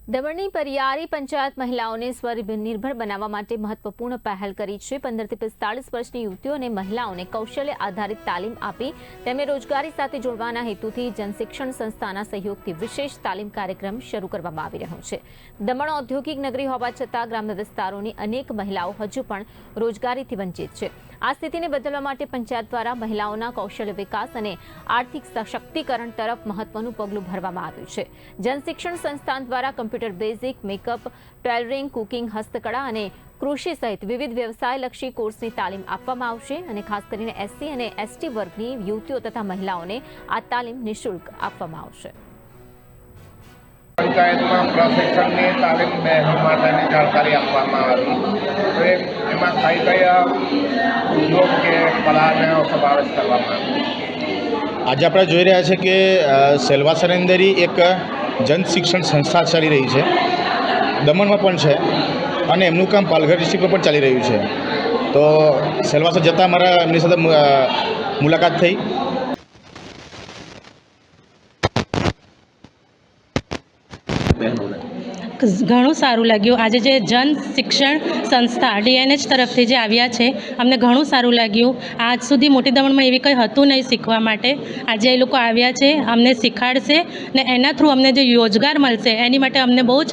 દમણની પરિયારી પંચાયત મહિલાઓને સ્વનિર્ભર બનાવવા માટે મહત્વપૂર્ણ પહેલ કરી છે। 15 થી 45 વર્ષની યુવતીઓ અને મહિલાઓને કૌશલ્ય આધારિત તાલીમ આપી તેમને રોજગારી સાથે જોડવાના હેતુથી જનશિક્ષણ સંસ્થાના સહયોગથી વિશેષ તાલીમ કાર્યક્રમ શરૂ કરવામાં આવી રહ્યો છે। દમણ ઔદ્યોગિક નગરી હોવા છતાં ગ્રામ્ય વિસ્તારોની અનેક મહિલાઓ હજુ પણ રોજગારીથી વંચિત છે। આ સ્થિતિને બદલવા માટે પંચાયત દ્વારા મહિલાઓના કૌશલ્ય વિકાસ અને આર્થિક સશક્તિકરણ તરફ મહત્વનું પગલું ભરવામાં આવ્યું છે। જનશિક્ષણ સંસ્થાન દ્વારા computer basic, makeup, tailoring, cooking, હસ્તકળા અને કૃષિ સહિત વિવિધ વ્યવસાયલક્ષી કોર્સની તાલીમ આપવામાં આવશે અને ખાસ કરીને એસસી અને એસટી વર્ગની યુવતીઓ તથા મહિલાઓને આ તાલીમ નિઃશુલ્ક આપવામાં આવશે। પંચાયતમાં પ્રશિક્ષણની તાલીમ બહેનો માટેની જાણકારી આપવામાં આવી તો એમાં કઈ કયા ઉદ્યોગ કે કલાનો સમાવેશ કરવામાં આવ્યો। આજે આપણે જોઈ રહ્યા છે કે સેલવાસાની અંદર એક જન શિક્ષણ સંસ્થા ચાલી રહી છે, દમણમાં પણ છે અને એમનું કામ પાલઘર ડિસ્ટ્રિક્ટમાં પણ ચાલી રહ્યું છે। તો સેલવાસા જતાં મારા એમની સાથે મુલાકાત થઈ। ઘણું સારું લાગ્યું। આજે જે જન શિક્ષણ સંસ્થા DNH તરફથી જે આવ્યા છે અમને ઘણું સારું લાગ્યું। આજ સુધી મોટી દમણમાં એવી કંઈ હતું નહીં શીખવા માટે, આજે એ લોકો આવ્યા છે, અમને શીખવાડશે ને એના થ્રુ અમને જે રોજગાર મળશે એની માટે અમને બહુ જ